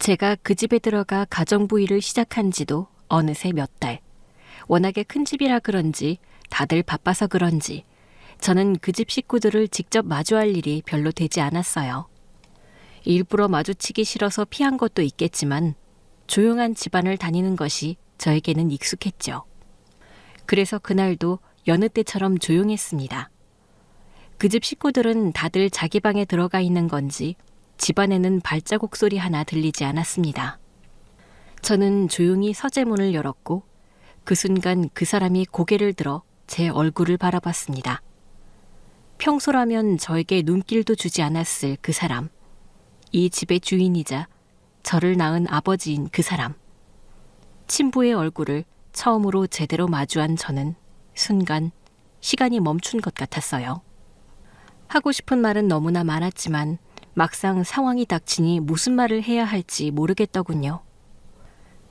제가 그 집에 들어가 가정부 일을 시작한 지도 어느새 몇 달. 워낙에 큰 집이라 그런지 다들 바빠서 그런지 저는 그 집 식구들을 직접 마주할 일이 별로 되지 않았어요. 일부러 마주치기 싫어서 피한 것도 있겠지만 조용한 집안을 다니는 것이 저에게는 익숙했죠. 그래서 그날도 여느 때처럼 조용했습니다. 그 집 식구들은 다들 자기 방에 들어가 있는 건지 집안에는 발자국 소리 하나 들리지 않았습니다. 저는 조용히 서재문을 열었고 그 순간 그 사람이 고개를 들어 제 얼굴을 바라봤습니다. 평소라면 저에게 눈길도 주지 않았을 그 사람. 이 집의 주인이자 저를 낳은 아버지인 그 사람. 친부의 얼굴을 처음으로 제대로 마주한 저는 순간 시간이 멈춘 것 같았어요. 하고 싶은 말은 너무나 많았지만 막상 상황이 닥치니 무슨 말을 해야 할지 모르겠더군요.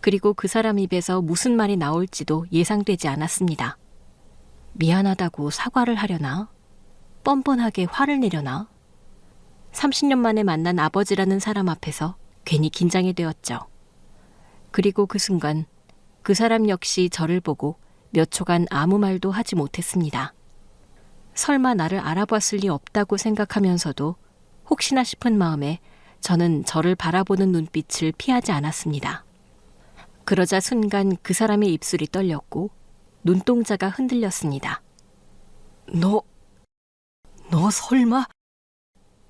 그리고 그 사람 입에서 무슨 말이 나올지도 예상되지 않았습니다. 미안하다고 사과를 하려나? 뻔뻔하게 화를 내려나? 30년 만에 만난 아버지라는 사람 앞에서 괜히 긴장이 되었죠. 그리고 그 순간 그 사람 역시 저를 보고 몇 초간 아무 말도 하지 못했습니다. 설마 나를 알아봤을 리 없다고 생각하면서도 혹시나 싶은 마음에 저는 저를 바라보는 눈빛을 피하지 않았습니다. 그러자 순간 그 사람의 입술이 떨렸고 눈동자가 흔들렸습니다. 너 설마?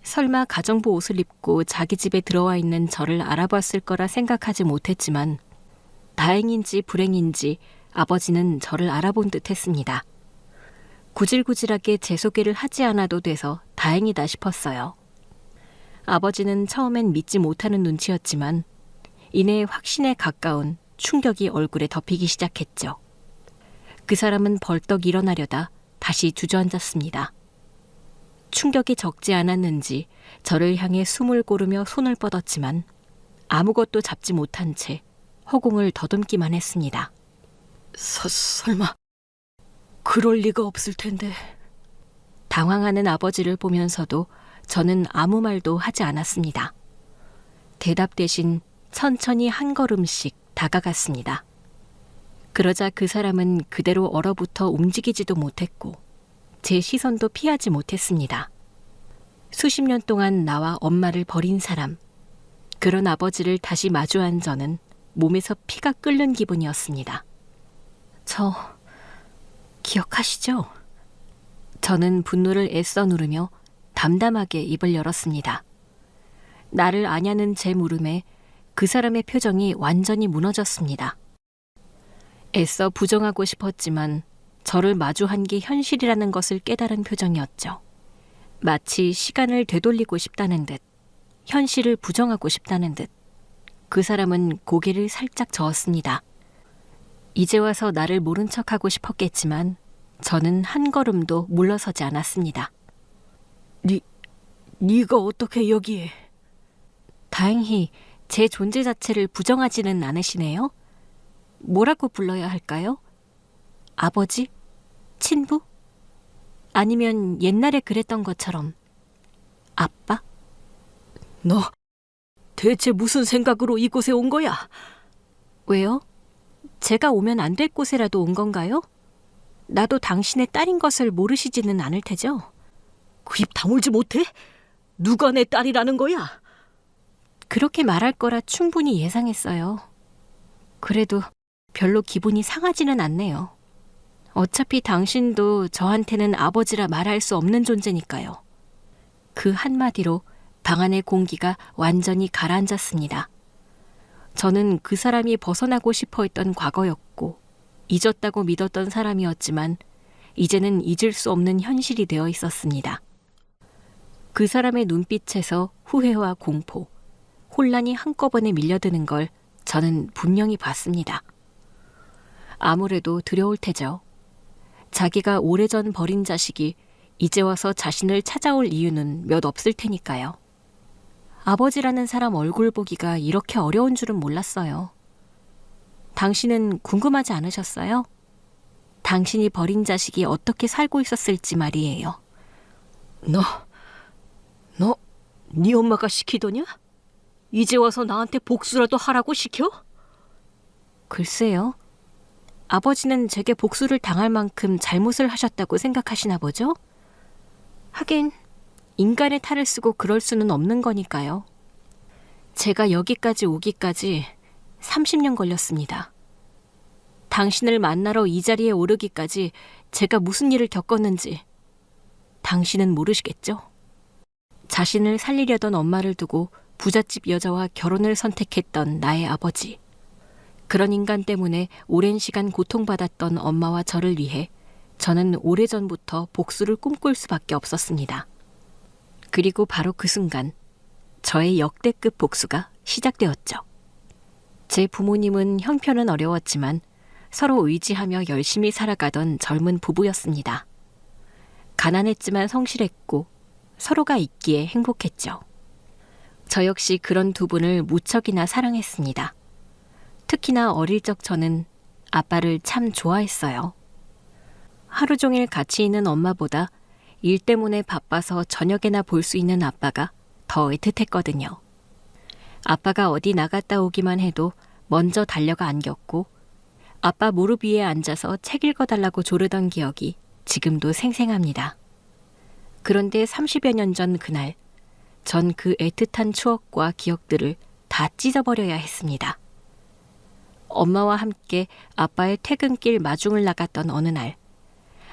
설마 가정부 옷을 입고 자기 집에 들어와 있는 저를 알아봤을 거라 생각하지 못했지만 다행인지 불행인지 아버지는 저를 알아본 듯 했습니다. 구질구질하게 제 소개를 하지 않아도 돼서 다행이다 싶었어요. 아버지는 처음엔 믿지 못하는 눈치였지만 이내 확신에 가까운 충격이 얼굴에 덮이기 시작했죠. 그 사람은 벌떡 일어나려다 다시 주저앉았습니다. 충격이 적지 않았는지 저를 향해 숨을 고르며 손을 뻗었지만 아무것도 잡지 못한 채 허공을 더듬기만 했습니다. 설마 그럴 리가 없을 텐데. 당황하는 아버지를 보면서도 저는 아무 말도 하지 않았습니다. 대답 대신 천천히 한 걸음씩 다가갔습니다. 그러자 그 사람은 그대로 얼어붙어 움직이지도 못했고 제 시선도 피하지 못했습니다. 수십 년 동안 나와 엄마를 버린 사람, 그런 아버지를 다시 마주한 저는 몸에서 피가 끓는 기분이었습니다. 저 기억하시죠? 저는 분노를 애써 누르며 담담하게 입을 열었습니다. 나를 아냐는 제 물음에 그 사람의 표정이 완전히 무너졌습니다. 애써 부정하고 싶었지만 저를 마주한 게 현실이라는 것을 깨달은 표정이었죠. 마치 시간을 되돌리고 싶다는 듯, 현실을 부정하고 싶다는 듯. 그 사람은 고개를 살짝 저었습니다. 이제 와서 나를 모른 척하고 싶었겠지만 저는 한 걸음도 물러서지 않았습니다. 네가 어떻게 여기에? 다행히 제 존재 자체를 부정하지는 않으시네요. 뭐라고 불러야 할까요? 아버지? 친부? 아니면 옛날에 그랬던 것처럼 아빠? 너 대체 무슨 생각으로 이곳에 온 거야? 왜요? 제가 오면 안 될 곳에라도 온 건가요? 나도 당신의 딸인 것을 모르시지는 않을 테죠? 그 입 다물지 못해? 누가 내 딸이라는 거야? 그렇게 말할 거라 충분히 예상했어요. 그래도 별로 기분이 상하지는 않네요. 어차피 당신도 저한테는 아버지라 말할 수 없는 존재니까요. 그 한마디로 방 안의 공기가 완전히 가라앉았습니다. 저는 그 사람이 벗어나고 싶어 했던 과거였고 잊었다고 믿었던 사람이었지만 이제는 잊을 수 없는 현실이 되어 있었습니다. 그 사람의 눈빛에서 후회와 공포, 혼란이 한꺼번에 밀려드는 걸 저는 분명히 봤습니다. 아무래도 두려울 테죠. 자기가 오래전 버린 자식이 이제 와서 자신을 찾아올 이유는 몇 없을 테니까요. 아버지라는 사람 얼굴 보기가 이렇게 어려운 줄은 몰랐어요. 당신은 궁금하지 않으셨어요? 당신이 버린 자식이 어떻게 살고 있었을지 말이에요. 너 네 엄마가 시키더냐? 이제 와서 나한테 복수라도 하라고 시켜? 글쎄요. 아버지는 제게 복수를 당할 만큼 잘못을 하셨다고 생각하시나 보죠? 하긴 인간의 탈을 쓰고 그럴 수는 없는 거니까요. 제가 여기까지 오기까지 30년 걸렸습니다. 당신을 만나러 이 자리에 오르기까지 제가 무슨 일을 겪었는지 당신은 모르시겠죠? 자신을 살리려던 엄마를 두고 부잣집 여자와 결혼을 선택했던 나의 아버지. 그런 인간 때문에 오랜 시간 고통받았던 엄마와 저를 위해 저는 오래전부터 복수를 꿈꿀 수밖에 없었습니다. 그리고 바로 그 순간 저의 역대급 복수가 시작되었죠. 제 부모님은 형편은 어려웠지만 서로 의지하며 열심히 살아가던 젊은 부부였습니다. 가난했지만 성실했고 서로가 있기에 행복했죠. 저 역시 그런 두 분을 무척이나 사랑했습니다. 특히나 어릴 적 저는 아빠를 참 좋아했어요. 하루 종일 같이 있는 엄마보다 일 때문에 바빠서 저녁에나 볼 수 있는 아빠가 더 애틋했거든요. 아빠가 어디 나갔다 오기만 해도 먼저 달려가 안겼고 아빠 무릎 위에 앉아서 책 읽어달라고 조르던 기억이 지금도 생생합니다. 그런데 30여 년 전 그날, 전 그 애틋한 추억과 기억들을 다 찢어버려야 했습니다. 엄마와 함께 아빠의 퇴근길 마중을 나갔던 어느 날,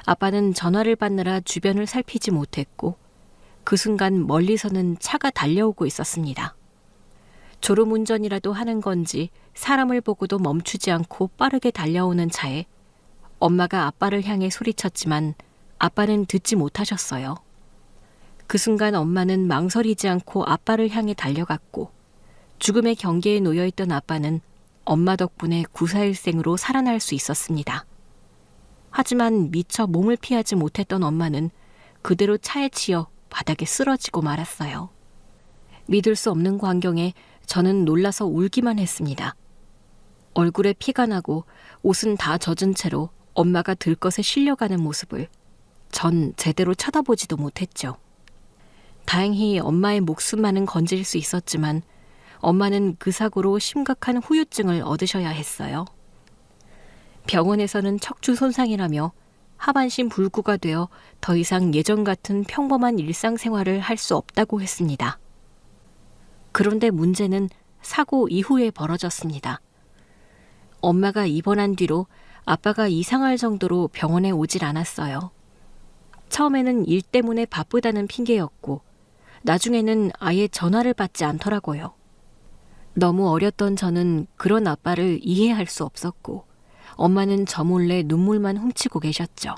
아빠는 전화를 받느라 주변을 살피지 못했고 그 순간 멀리서는 차가 달려오고 있었습니다. 졸음운전이라도 하는 건지 사람을 보고도 멈추지 않고 빠르게 달려오는 차에 엄마가 아빠를 향해 소리쳤지만 아빠는 듣지 못하셨어요. 그 순간 엄마는 망설이지 않고 아빠를 향해 달려갔고 죽음의 경계에 놓여있던 아빠는 엄마 덕분에 구사일생으로 살아날 수 있었습니다. 하지만 미처 몸을 피하지 못했던 엄마는 그대로 차에 치여 바닥에 쓰러지고 말았어요. 믿을 수 없는 광경에 저는 놀라서 울기만 했습니다. 얼굴에 피가 나고 옷은 다 젖은 채로 엄마가 들것에 실려가는 모습을 전 제대로 쳐다보지도 못했죠. 다행히 엄마의 목숨만은 건질 수 있었지만 엄마는 그 사고로 심각한 후유증을 얻으셔야 했어요. 병원에서는 척추 손상이라며 하반신 불구가 되어 더 이상 예전 같은 평범한 일상생활을 할 수 없다고 했습니다. 그런데 문제는 사고 이후에 벌어졌습니다. 엄마가 입원한 뒤로 아빠가 이상할 정도로 병원에 오질 않았어요. 처음에는 일 때문에 바쁘다는 핑계였고 나중에는 아예 전화를 받지 않더라고요. 너무 어렸던 저는 그런 아빠를 이해할 수 없었고 엄마는 저 몰래 눈물만 훔치고 계셨죠.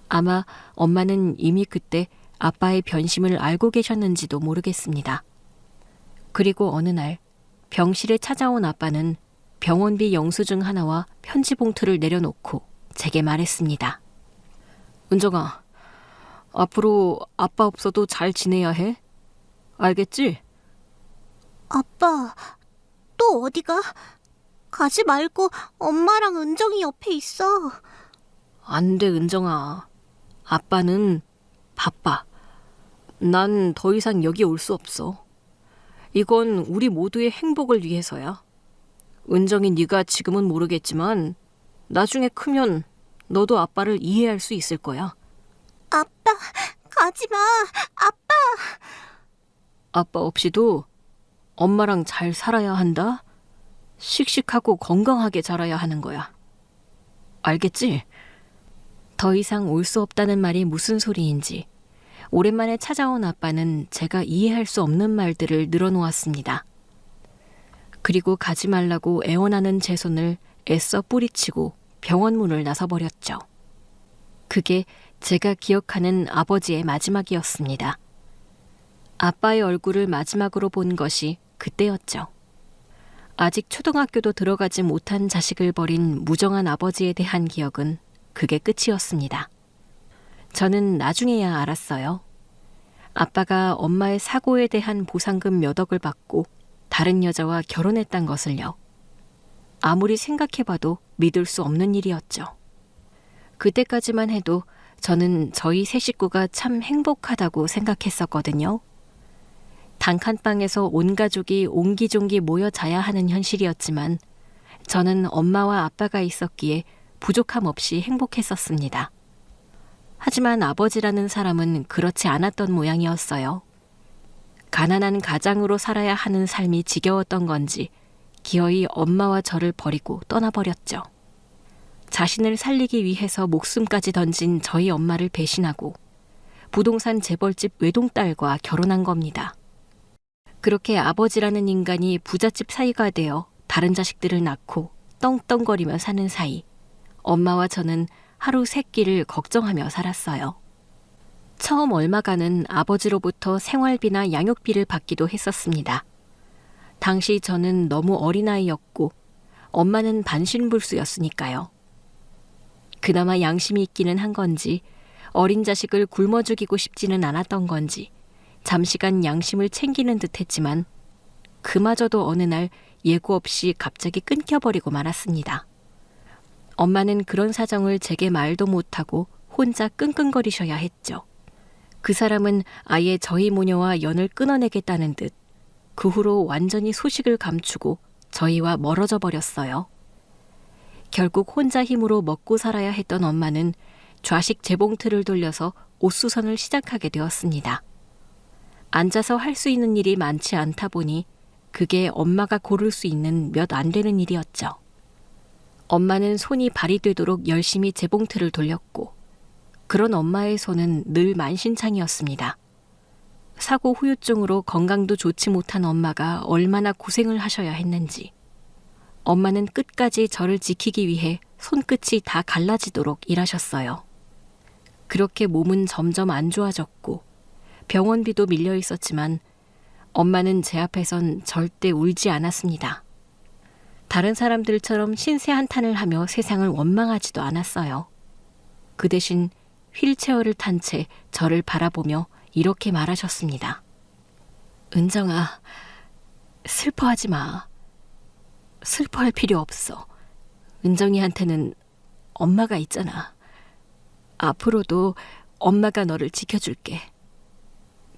아마 엄마는 이미 그때 아빠의 변심을 알고 계셨는지도 모르겠습니다. 그리고 어느 날 병실에 찾아온 아빠는 병원비 영수증 하나와 편지 봉투를 내려놓고 제게 말했습니다. 은정아, 앞으로 아빠 없어도 잘 지내야 해. 알겠지? 아빠, 또 어디가? 가지 말고 엄마랑 은정이 옆에 있어. 안 돼, 은정아. 아빠는 바빠. 난 더 이상 여기 올 수 없어. 이건 우리 모두의 행복을 위해서야. 은정이 네가 지금은 모르겠지만 나중에 크면 너도 아빠를 이해할 수 있을 거야. 아빠, 가지 마. 아빠. 아빠 없이도 엄마랑 잘 살아야 한다. 씩씩하고 건강하게 자라야 하는 거야. 알겠지? 더 이상 올 수 없다는 말이 무슨 소리인지 오랜만에 찾아온 아빠는 제가 이해할 수 없는 말들을 늘어놓았습니다. 그리고 가지 말라고 애원하는 제 손을 애써 뿌리치고 병원 문을 나서버렸죠. 그게 제가 기억하는 아버지의 마지막이었습니다. 아빠의 얼굴을 마지막으로 본 것이 그때였죠. 아직 초등학교도 들어가지 못한 자식을 버린 무정한 아버지에 대한 기억은 그게 끝이었습니다. 저는 나중에야 알았어요. 아빠가 엄마의 사고에 대한 보상금 몇 억을 받고 다른 여자와 결혼했단 것을요. 아무리 생각해봐도 믿을 수 없는 일이었죠. 그때까지만 해도 저는 저희 세 식구가 참 행복하다고 생각했었거든요. 단칸방에서 온 가족이 옹기종기 모여 자야 하는 현실이었지만 저는 엄마와 아빠가 있었기에 부족함 없이 행복했었습니다. 하지만 아버지라는 사람은 그렇지 않았던 모양이었어요. 가난한 가장으로 살아야 하는 삶이 지겨웠던 건지 기어이 엄마와 저를 버리고 떠나버렸죠. 자신을 살리기 위해서 목숨까지 던진 저희 엄마를 배신하고 부동산 재벌집 외동딸과 결혼한 겁니다. 그렇게 아버지라는 인간이 부잣집 사이가 되어 다른 자식들을 낳고 떵떵거리며 사는 사이 엄마와 저는 하루 세 끼를 걱정하며 살았어요. 처음 얼마간은 아버지로부터 생활비나 양육비를 받기도 했었습니다. 당시 저는 너무 어린아이였고 엄마는 반신불수였으니까요. 그나마 양심이 있기는 한 건지 어린 자식을 굶어 죽이고 싶지는 않았던 건지 잠시간 양심을 챙기는 듯 했지만 그마저도 어느 날 예고 없이 갑자기 끊겨버리고 말았습니다. 엄마는 그런 사정을 제게 말도 못하고 혼자 끙끙거리셔야 했죠. 그 사람은 아예 저희 모녀와 연을 끊어내겠다는 듯 그 후로 완전히 소식을 감추고 저희와 멀어져 버렸어요. 결국 혼자 힘으로 먹고 살아야 했던 엄마는 좌식 재봉틀을 돌려서 옷수선을 시작하게 되었습니다. 앉아서 할 수 있는 일이 많지 않다 보니 그게 엄마가 고를 수 있는 몇 안 되는 일이었죠. 엄마는 손이 발이 되도록 열심히 재봉틀을 돌렸고 그런 엄마의 손은 늘 만신창이었습니다. 사고 후유증으로 건강도 좋지 못한 엄마가 얼마나 고생을 하셔야 했는지 엄마는 끝까지 저를 지키기 위해 손끝이 다 갈라지도록 일하셨어요. 그렇게 몸은 점점 안 좋아졌고 병원비도 밀려 있었지만 엄마는 제 앞에선 절대 울지 않았습니다. 다른 사람들처럼 신세 한탄을 하며 세상을 원망하지도 않았어요. 그 대신 휠체어를 탄 채 저를 바라보며 이렇게 말하셨습니다. 은정아, 슬퍼하지 마. 슬퍼할 필요 없어. 은정이한테는 엄마가 있잖아. 앞으로도 엄마가 너를 지켜줄게.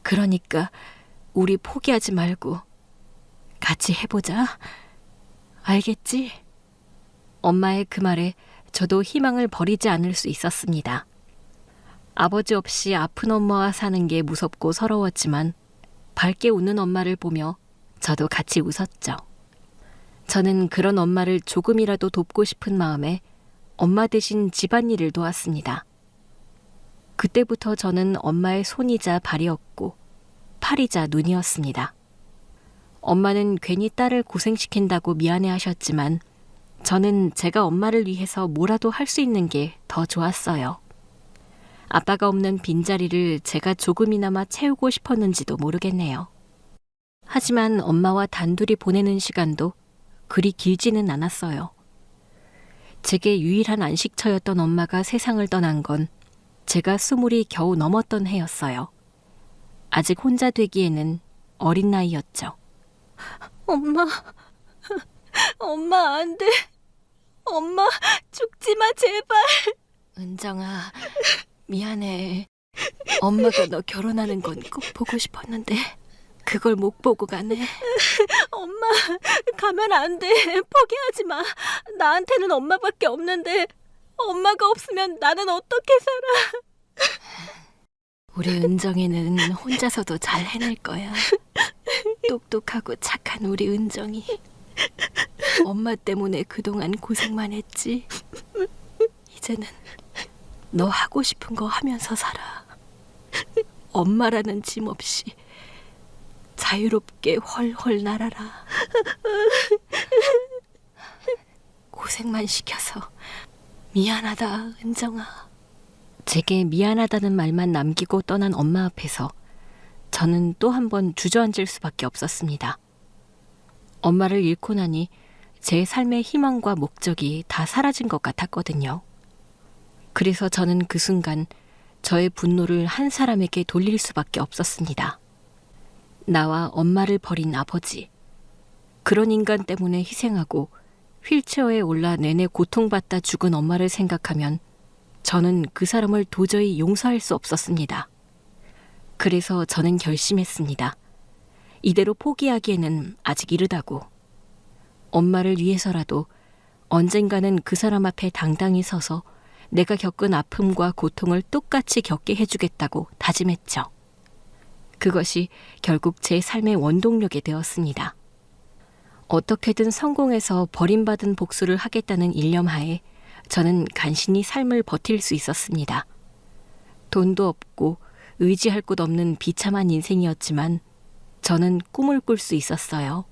그러니까 우리 포기하지 말고 같이 해보자. 알겠지? 엄마의 그 말에 저도 희망을 버리지 않을 수 있었습니다. 아버지 없이 아픈 엄마와 사는 게 무섭고 서러웠지만 밝게 웃는 엄마를 보며 저도 같이 웃었죠. 저는 그런 엄마를 조금이라도 돕고 싶은 마음에 엄마 대신 집안일을 도왔습니다. 그때부터 저는 엄마의 손이자 발이었고 팔이자 눈이었습니다. 엄마는 괜히 딸을 고생시킨다고 미안해하셨지만 저는 제가 엄마를 위해서 뭐라도 할 수 있는 게 더 좋았어요. 아빠가 없는 빈자리를 제가 조금이나마 채우고 싶었는지도 모르겠네요. 하지만 엄마와 단둘이 보내는 시간도 그리 길지는 않았어요. 제게 유일한 안식처였던 엄마가 세상을 떠난 건 제가 20이 겨우 넘었던 해였어요. 아직 혼자 되기에는 어린 나이였죠. 엄마, 엄마 안 돼. 엄마 죽지 마 제발. 은정아, 미안해. 엄마가 너 결혼하는 건 꼭 보고 싶었는데 그걸 못 보고 가네. 엄마 가면 안 돼. 포기하지 마. 나한테는 엄마밖에 없는데 엄마가 없으면 나는 어떻게 살아. 우리 은정이는 혼자서도 잘 해낼 거야. 똑똑하고 착한 우리 은정이. 엄마 때문에 그동안 고생만 했지. 이제는 너 하고 싶은 거 하면서 살아. 엄마라는 짐 없이 자유롭게 훨훨 날아라. 고생만 시켜서 미안하다, 은정아. 제게 미안하다는 말만 남기고 떠난 엄마 앞에서 저는 또 한 번 주저앉을 수밖에 없었습니다. 엄마를 잃고 나니 제 삶의 희망과 목적이 다 사라진 것 같았거든요. 그래서 저는 그 순간 저의 분노를 한 사람에게 돌릴 수밖에 없었습니다. 나와 엄마를 버린 아버지. 그런 인간 때문에 희생하고 휠체어에 올라 내내 고통받다 죽은 엄마를 생각하면 저는 그 사람을 도저히 용서할 수 없었습니다. 그래서 저는 결심했습니다. 이대로 포기하기에는 아직 이르다고. 엄마를 위해서라도 언젠가는 그 사람 앞에 당당히 서서 내가 겪은 아픔과 고통을 똑같이 겪게 해주겠다고 다짐했죠. 그것이 결국 제 삶의 원동력이 되었습니다. 어떻게든 성공해서 버림받은 복수를 하겠다는 일념하에 저는 간신히 삶을 버틸 수 있었습니다. 돈도 없고 의지할 곳 없는 비참한 인생이었지만 저는 꿈을 꿀 수 있었어요.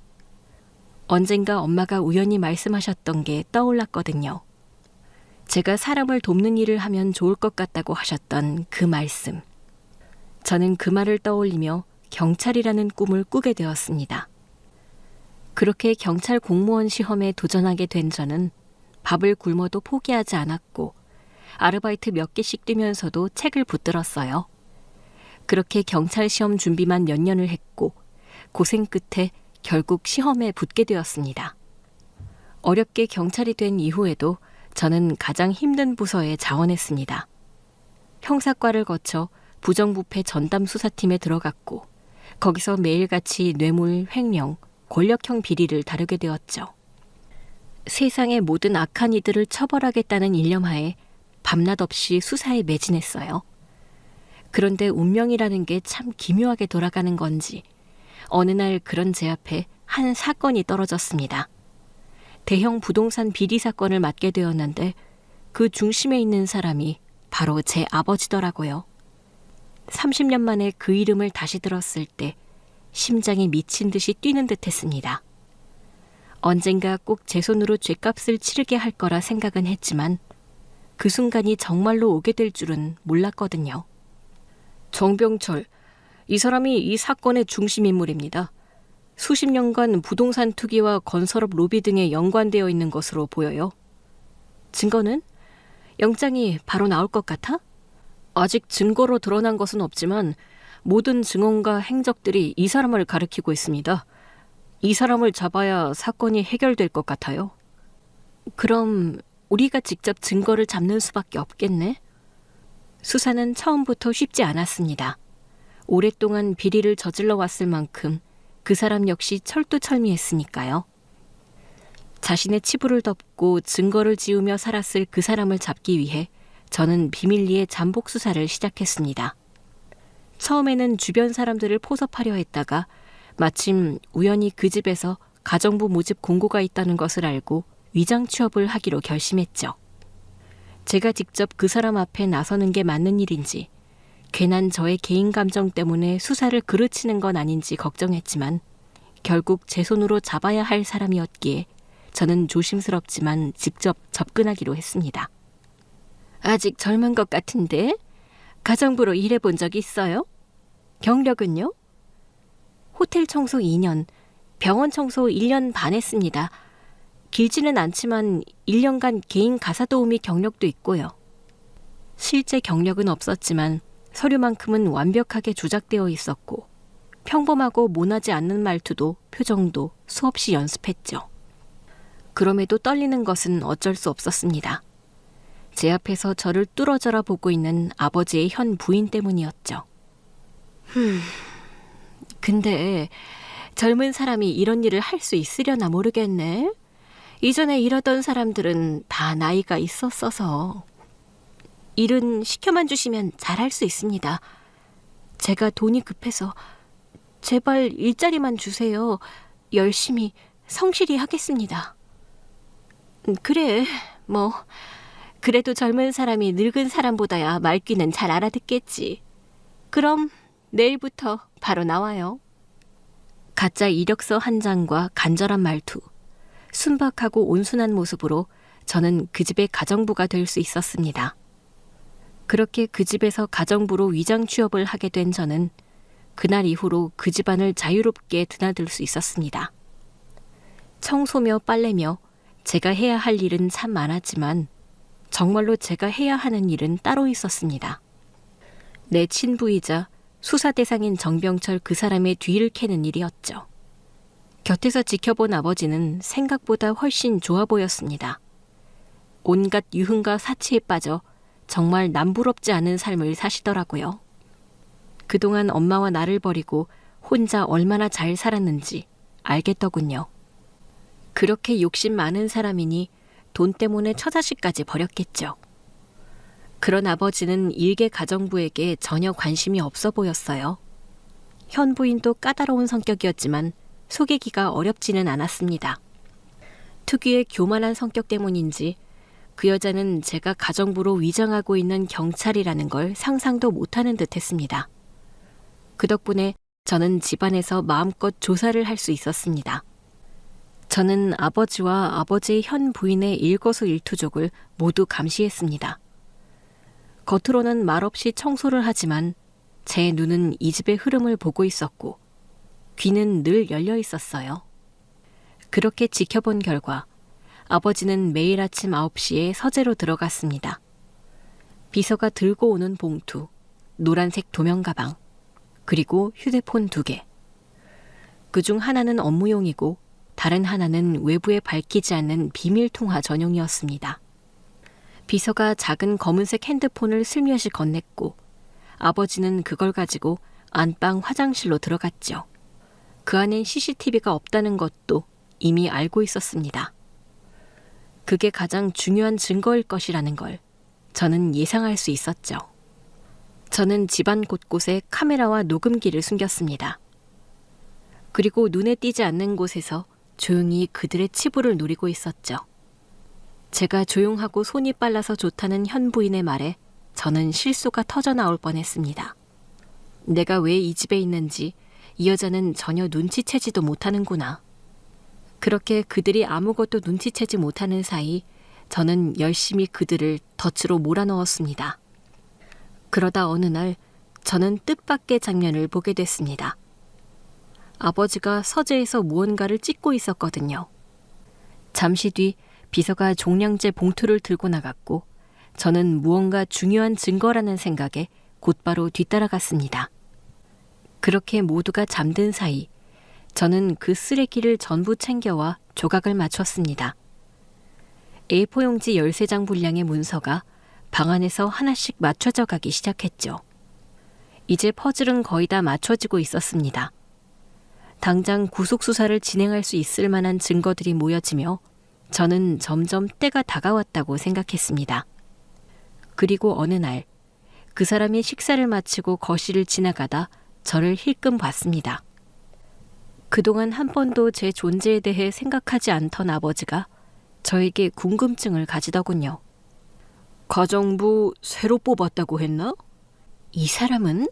언젠가 엄마가 우연히 말씀하셨던 게 떠올랐거든요. 제가 사람을 돕는 일을 하면 좋을 것 같다고 하셨던 그 말씀. 저는 그 말을 떠올리며 경찰이라는 꿈을 꾸게 되었습니다. 그렇게 경찰 공무원 시험에 도전하게 된 저는 밥을 굶어도 포기하지 않았고 아르바이트 몇 개씩 뛰면서도 책을 붙들었어요. 그렇게 경찰 시험 준비만 몇 년을 했고 고생 끝에 결국 시험에 붙게 되었습니다. 어렵게 경찰이 된 이후에도 저는 가장 힘든 부서에 자원했습니다. 형사과를 거쳐 부정부패 전담 수사팀에 들어갔고 거기서 매일같이 뇌물, 횡령, 권력형 비리를 다루게 되었죠. 세상의 모든 악한 이들을 처벌하겠다는 일념하에 밤낮 없이 수사에 매진했어요. 그런데 운명이라는 게 참 기묘하게 돌아가는 건지 어느 날 그런 제 앞에 한 사건이 떨어졌습니다. 대형 부동산 비리 사건을 맡게 되었는데 그 중심에 있는 사람이 바로 제 아버지더라고요. 30년 만에 그 이름을 다시 들었을 때 심장이 미친 듯이 뛰는 듯 했습니다. 언젠가 꼭 제 손으로 죗값을 치르게 할 거라 생각은 했지만 그 순간이 정말로 오게 될 줄은 몰랐거든요. 정병철, 이 사람이 이 사건의 중심 인물입니다. 수십 년간 부동산 투기와 건설업 로비 등에 연관되어 있는 것으로 보여요. 증거는? 영장이 바로 나올 것 같아? 아직 증거로 드러난 것은 없지만 모든 증언과 행적들이 이 사람을 가리키고 있습니다. 이 사람을 잡아야 사건이 해결될 것 같아요. 그럼 우리가 직접 증거를 잡는 수밖에 없겠네? 수사는 처음부터 쉽지 않았습니다. 오랫동안 비리를 저질러 왔을 만큼 그 사람 역시 철두철미했으니까요. 자신의 치부를 덮고 증거를 지우며 살았을 그 사람을 잡기 위해 저는 비밀리에 잠복 수사를 시작했습니다. 처음에는 주변 사람들을 포섭하려 했다가 마침 우연히 그 집에서 가정부 모집 공고가 있다는 것을 알고 위장 취업을 하기로 결심했죠. 제가 직접 그 사람 앞에 나서는 게 맞는 일인지 괜한 저의 개인 감정 때문에 수사를 그르치는 건 아닌지 걱정했지만 결국 제 손으로 잡아야 할 사람이었기에 저는 조심스럽지만 직접 접근하기로 했습니다. 아직 젊은 것 같은데 가정부로 일해본 적 있어요? 경력은요? 호텔 청소 2년, 병원 청소 1년 반 했습니다. 길지는 않지만 1년간 개인 가사 도우미 경력도 있고요. 실제 경력은 없었지만 서류만큼은 완벽하게 조작되어 있었고 평범하고 모나지 않는 말투도 표정도 수없이 연습했죠. 그럼에도 떨리는 것은 어쩔 수 없었습니다. 제 앞에서 저를 뚫어져라 보고 있는 아버지의 현 부인 때문이었죠. 근데 젊은 사람이 이런 일을 할 수 있으려나 모르겠네. 이전에 일하던 사람들은 다 나이가 있었어서. 일은 시켜만 주시면 잘할 수 있습니다. 제가 돈이 급해서 제발 일자리만 주세요. 열심히 성실히 하겠습니다. 그래, 뭐 그래도 젊은 사람이 늙은 사람보다야 말귀는 잘 알아듣겠지. 그럼 내일부터 바로 나와요. 가짜 이력서 한 장과 간절한 말투, 순박하고 온순한 모습으로 저는 그 집의 가정부가 될 수 있었습니다. 그렇게 그 집에서 가정부로 위장 취업을 하게 된 저는 그날 이후로 그 집안을 자유롭게 드나들 수 있었습니다. 청소며 빨래며 제가 해야 할 일은 참 많았지만 정말로 제가 해야 하는 일은 따로 있었습니다. 내 친부이자 수사 대상인 정병철 그 사람의 뒤를 캐는 일이었죠. 곁에서 지켜본 아버지는 생각보다 훨씬 좋아 보였습니다. 온갖 유흥과 사치에 빠져 정말 남부럽지 않은 삶을 사시더라고요. 그동안 엄마와 나를 버리고 혼자 얼마나 잘 살았는지 알겠더군요. 그렇게 욕심 많은 사람이니 돈 때문에 처자식까지 버렸겠죠. 그런 아버지는 일개 가정부에게 전혀 관심이 없어 보였어요. 현 부인도 까다로운 성격이었지만 속이기가 어렵지는 않았습니다. 특유의 교만한 성격 때문인지 그 여자는 제가 가정부로 위장하고 있는 경찰이라는 걸 상상도 못하는 듯했습니다. 그 덕분에 저는 집안에서 마음껏 조사를 할 수 있었습니다. 저는 아버지와 아버지의 현 부인의 일거수일투족을 모두 감시했습니다. 겉으로는 말없이 청소를 하지만 제 눈은 이 집의 흐름을 보고 있었고 귀는 늘 열려 있었어요. 그렇게 지켜본 결과 아버지는 매일 아침 9시에 서재로 들어갔습니다. 비서가 들고 오는 봉투, 노란색 도면 가방, 그리고 휴대폰 2개. 그중 하나는 업무용이고 다른 하나는 외부에 밝히지 않는 비밀 통화 전용이었습니다. 비서가 작은 검은색 핸드폰을 슬며시 건넸고 아버지는 그걸 가지고 안방 화장실로 들어갔죠. 그 안엔 CCTV가 없다는 것도 이미 알고 있었습니다. 그게 가장 중요한 증거일 것이라는 걸 저는 예상할 수 있었죠. 저는 집안 곳곳에 카메라와 녹음기를 숨겼습니다. 그리고 눈에 띄지 않는 곳에서 조용히 그들의 치부를 노리고 있었죠. 제가 조용하고 손이 빨라서 좋다는 현 부인의 말에 저는 실수가 터져 나올 뻔했습니다. 내가 왜 이 집에 있는지 이 여자는 전혀 눈치채지도 못하는구나. 그렇게 그들이 아무것도 눈치채지 못하는 사이 저는 열심히 그들을 덫으로 몰아넣었습니다. 그러다 어느 날 저는 뜻밖의 장면을 보게 됐습니다. 아버지가 서재에서 무언가를 찍고 있었거든요. 잠시 뒤 비서가 종량제 봉투를 들고 나갔고 저는 무언가 중요한 증거라는 생각에 곧바로 뒤따라갔습니다. 그렇게 모두가 잠든 사이 저는 그 쓰레기를 전부 챙겨와 조각을 맞췄습니다. A4용지 13장 분량의 문서가 방 안에서 하나씩 맞춰져 가기 시작했죠. 이제 퍼즐은 거의 다 맞춰지고 있었습니다. 당장 구속수사를 진행할 수 있을 만한 증거들이 모여지며 저는 점점 때가 다가왔다고 생각했습니다. 그리고 어느 날 그 사람이 식사를 마치고 거실을 지나가다 저를 힐끔 봤습니다. 그동안 한 번도 제 존재에 대해 생각하지 않던 아버지가 저에게 궁금증을 가지더군요. 가정부 새로 뽑았다고 했나? 이 사람은?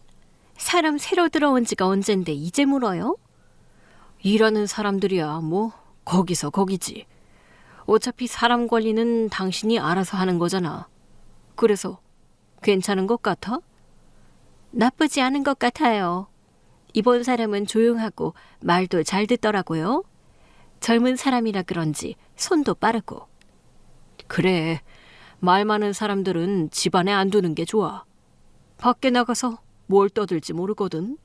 사람 새로 들어온 지가 언젠데 이제 물어요? 일하는 사람들이야 뭐 거기서 거기지. 어차피 사람 관리는 당신이 알아서 하는 거잖아. 그래서 괜찮은 것 같아? 나쁘지 않은 것 같아요. 이번 사람은 조용하고 말도 잘 듣더라고요. 젊은 사람이라 그런지 손도 빠르고. 그래, 말 많은 사람들은 집안에 안 두는 게 좋아. 밖에 나가서 뭘 떠들지 모르거든.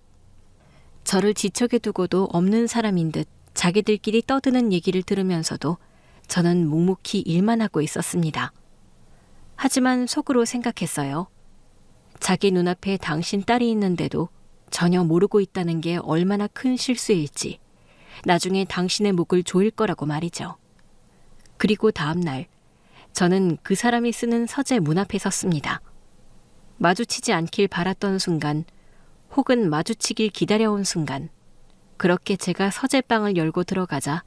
저를 지척에 두고도 없는 사람인 듯 자기들끼리 떠드는 얘기를 들으면서도 저는 묵묵히 일만 하고 있었습니다. 하지만 속으로 생각했어요. 자기 눈앞에 당신 딸이 있는데도 전혀 모르고 있다는 게 얼마나 큰 실수일지 나중에 당신의 목을 조일 거라고 말이죠. 그리고 다음 날 저는 그 사람이 쓰는 서재 문 앞에 섰습니다. 마주치지 않길 바랐던 순간 혹은 마주치길 기다려온 순간 그렇게 제가 서재방을 열고 들어가자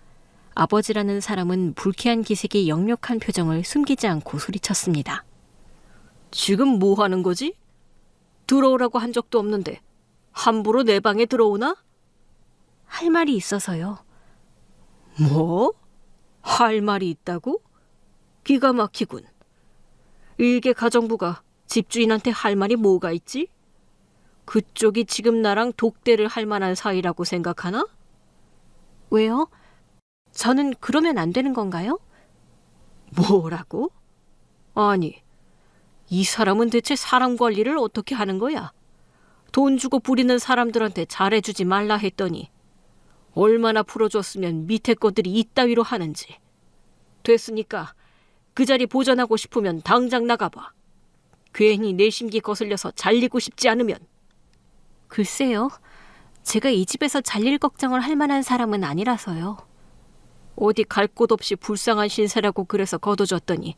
아버지라는 사람은 불쾌한 기색이 역력한 표정을 숨기지 않고 소리쳤습니다. 지금 뭐 하는 거지? 들어오라고 한 적도 없는데 함부로 내 방에 들어오나? 할 말이 있어서요. 뭐? 할 말이 있다고? 기가 막히군. 일개 가정부가 집주인한테 할 말이 뭐가 있지? 그쪽이 지금 나랑 독대를 할 만한 사이라고 생각하나? 왜요? 저는 그러면 안 되는 건가요? 뭐라고? 아니, 이 사람은 대체 사람 관리를 어떻게 하는 거야? 돈 주고 부리는 사람들한테 잘해주지 말라 했더니 얼마나 풀어줬으면 밑에 것들이 이따위로 하는지. 됐으니까 그 자리 보전하고 싶으면 당장 나가봐. 괜히 내 심기 거슬려서 잘리고 싶지 않으면. 글쎄요. 제가 이 집에서 잘일 걱정을 할 만한 사람은 아니라서요. 어디 갈 곳 없이 불쌍한 신세라고 그래서 거둬줬더니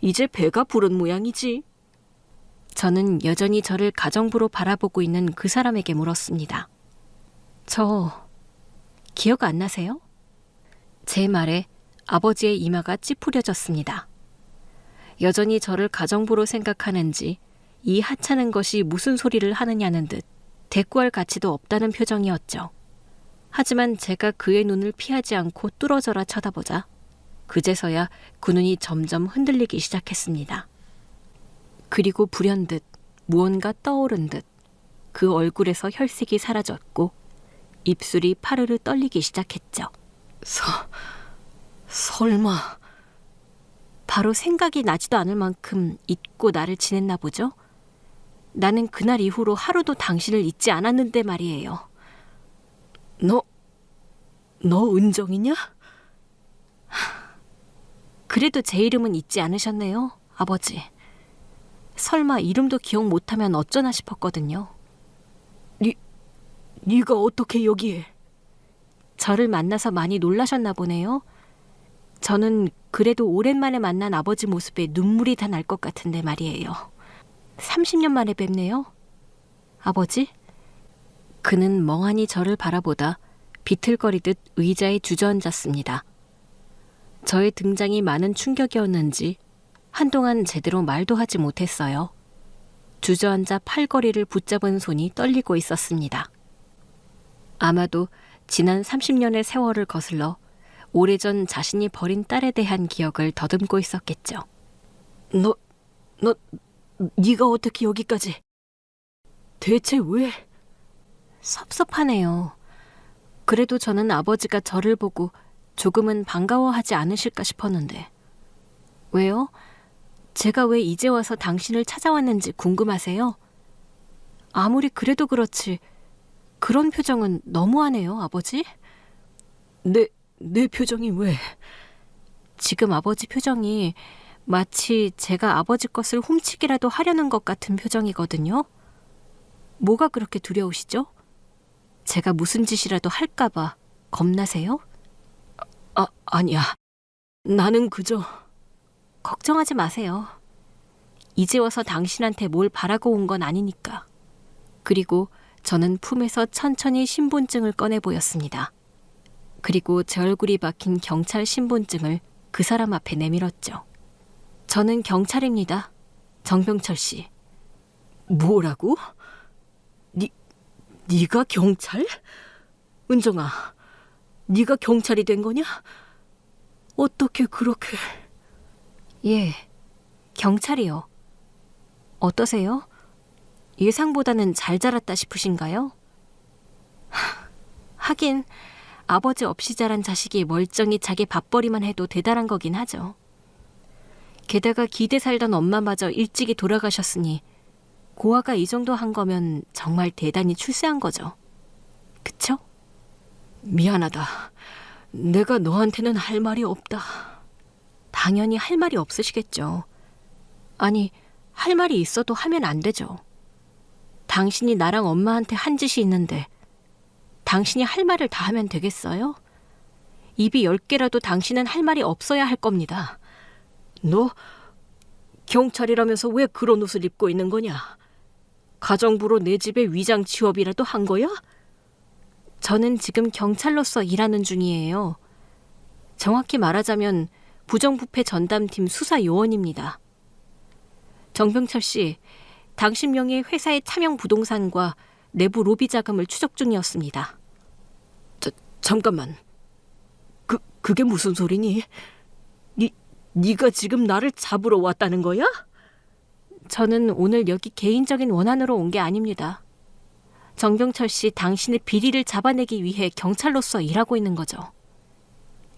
이제 배가 부른 모양이지. 저는 여전히 저를 가정부로 바라보고 있는 그 사람에게 물었습니다. 저 기억 안 나세요? 제 말에 아버지의 이마가 찌푸려졌습니다. 여전히 저를 가정부로 생각하는지 이 하찮은 것이 무슨 소리를 하느냐는 듯 대꾸할 가치도 없다는 표정이었죠. 하지만 제가 그의 눈을 피하지 않고 뚫어져라 쳐다보자 그제서야 그 눈이 점점 흔들리기 시작했습니다. 그리고 불현듯 무언가 떠오른 듯 그 얼굴에서 혈색이 사라졌고 입술이 파르르 떨리기 시작했죠. 설마... 바로 생각이 나지도 않을 만큼 잊고 나를 지냈나 보죠? 나는 그날 이후로 하루도 당신을 잊지 않았는데 말이에요. 너 은정이냐? 그래도 제 이름은 잊지 않으셨네요, 아버지. 설마 이름도 기억 못하면 어쩌나 싶었거든요. 네가 어떻게 여기에? 저를 만나서 많이 놀라셨나 보네요. 저는 그래도 오랜만에 만난 아버지 모습에 눈물이 다 날 것 같은데 말이에요. 30년 만에 뵙네요. 아버지? 그는 멍하니 저를 바라보다 비틀거리듯 의자에 주저앉았습니다. 저의 등장이 많은 충격이었는지 한동안 제대로 말도 하지 못했어요. 주저앉아 팔걸이를 붙잡은 손이 떨리고 있었습니다. 아마도 지난 30년의 세월을 거슬러 오래전 자신이 버린 딸에 대한 기억을 더듬고 있었겠죠. 네가 어떻게 여기까지? 대체 왜? 섭섭하네요. 그래도 저는 아버지가 저를 보고 조금은 반가워하지 않으실까 싶었는데. 왜요? 제가 왜 이제 와서 당신을 찾아왔는지 궁금하세요? 아무리 그래도 그렇지 그런 표정은 너무하네요, 아버지. 내 표정이 왜? 지금 아버지 표정이 마치 제가 아버지 것을 훔치기라도 하려는 것 같은 표정이거든요. 뭐가 그렇게 두려우시죠? 제가 무슨 짓이라도 할까봐 겁나세요? 아니야. 나는 그저... 걱정하지 마세요. 이제 와서 당신한테 뭘 바라고 온 건 아니니까. 그리고 저는 품에서 천천히 신분증을 꺼내 보였습니다. 그리고 제 얼굴이 박힌 경찰 신분증을 그 사람 앞에 내밀었죠. 저는 경찰입니다. 정병철 씨. 뭐라고? 네가 경찰? 은정아, 네가 경찰이 된 거냐? 어떻게 그렇게... 예, 경찰이요. 어떠세요? 예상보다는 잘 자랐다 싶으신가요? 하긴 아버지 없이 자란 자식이 멀쩡히 자기 밥벌이만 해도 대단한 거긴 하죠. 게다가 기대 살던 엄마마저 일찍이 돌아가셨으니 고아가 이 정도 한 거면 정말 대단히 출세한 거죠. 그쵸? 미안하다. 내가 너한테는 할 말이 없다. 당연히 할 말이 없으시겠죠. 아니, 할 말이 있어도 하면 안 되죠. 당신이 나랑 엄마한테 한 짓이 있는데 당신이 할 말을 다 하면 되겠어요? 입이 10개라도 당신은 할 말이 없어야 할 겁니다. 너 경찰이라면서 왜 그런 옷을 입고 있는 거냐? 가정부로 내 집에 위장 취업이라도 한 거야? 저는 지금 경찰로서 일하는 중이에요. 정확히 말하자면 부정부패 전담팀 수사 요원입니다. 정병철 씨, 당신 명의 회사의 차명 부동산과 내부 로비 자금을 추적 중이었습니다. 잠깐만. 그게 무슨 소리니? 네가 지금 나를 잡으러 왔다는 거야? 저는 오늘 여기 개인적인 원한으로 온 게 아닙니다. 정병철 씨, 당신의 비리를 잡아내기 위해 경찰로서 일하고 있는 거죠.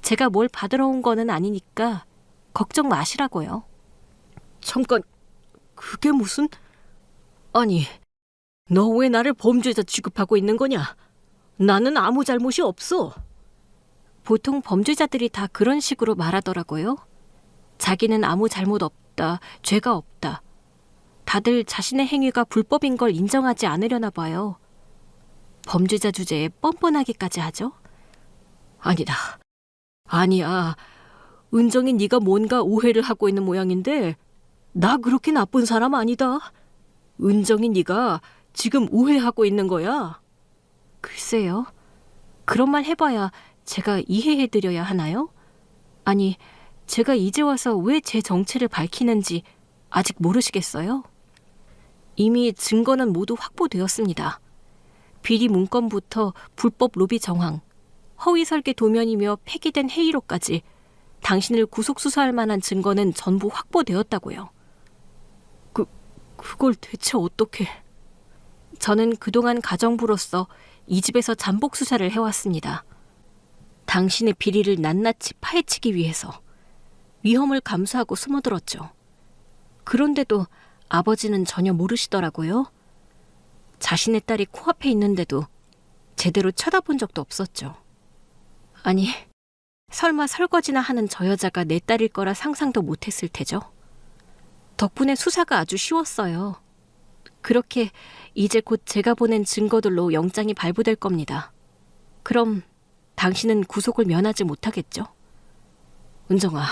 제가 뭘 받으러 온 거는 아니니까 걱정 마시라고요. 잠깐, 그게 무슨... 아니, 너 왜 나를 범죄자 취급하고 있는 거냐? 나는 아무 잘못이 없어. 보통 범죄자들이 다 그런 식으로 말하더라고요. 자기는 아무 잘못 없다, 죄가 없다. 다들 자신의 행위가 불법인 걸 인정하지 않으려나 봐요. 범죄자 주제에 뻔뻔하기까지 하죠? 아니다. 아니야. 은정이 네가 뭔가 오해를 하고 있는 모양인데 나 그렇게 나쁜 사람 아니다. 은정이 네가 지금 오해하고 있는 거야. 글쎄요. 그런 말 해봐야 제가 이해해드려야 하나요? 아니, 제가 이제 와서 왜 제 정체를 밝히는지 아직 모르시겠어요? 이미 증거는 모두 확보되었습니다. 비리 문건부터 불법 로비 정황, 허위 설계 도면이며 폐기된 회의록까지 당신을 구속 수사할 만한 증거는 전부 확보되었다고요. 그걸 대체 어떻게... 저는 그동안 가정부로서 이 집에서 잠복 수사를 해왔습니다. 당신의 비리를 낱낱이 파헤치기 위해서 위험을 감수하고 숨어들었죠. 그런데도 아버지는 전혀 모르시더라고요. 자신의 딸이 코앞에 있는데도 제대로 쳐다본 적도 없었죠. 아니, 설마 설거지나 하는 저 여자가 내 딸일 거라 상상도 못했을 테죠. 덕분에 수사가 아주 쉬웠어요. 그렇게 이제 곧 제가 보낸 증거들로 영장이 발부될 겁니다. 그럼 당신은 구속을 면하지 못하겠죠? 은정아,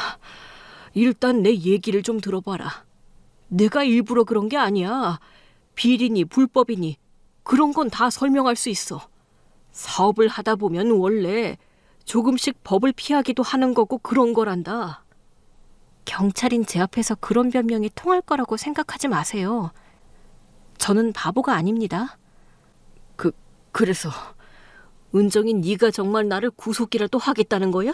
일단 내 얘기를 좀 들어봐라. 내가 일부러 그런 게 아니야. 비리니 불법이니 그런 건 다 설명할 수 있어. 사업을 하다 보면 원래 조금씩 법을 피하기도 하는 거고 그런 거란다. 경찰인 제 앞에서 그런 변명이 통할 거라고 생각하지 마세요. 저는 바보가 아닙니다. 그래서 은정이 네가 정말 나를 구속이라도 하겠다는 거야?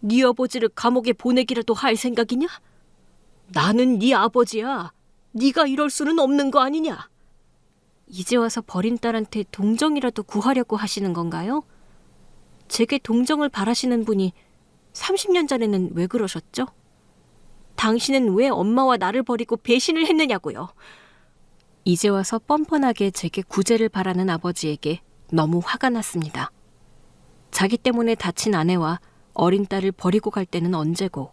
네 아버지를 감옥에 보내기라도 할 생각이냐? 나는 네 아버지야. 네가 이럴 수는 없는 거 아니냐? 이제 와서 버린 딸한테 동정이라도 구하려고 하시는 건가요? 제게 동정을 바라시는 분이 30년 전에는 왜 그러셨죠? 당신은 왜 엄마와 나를 버리고 배신을 했느냐고요. 이제 와서 뻔뻔하게 제게 구제를 바라는 아버지에게 너무 화가 났습니다. 자기 때문에 다친 아내와 어린 딸을 버리고 갈 때는 언제고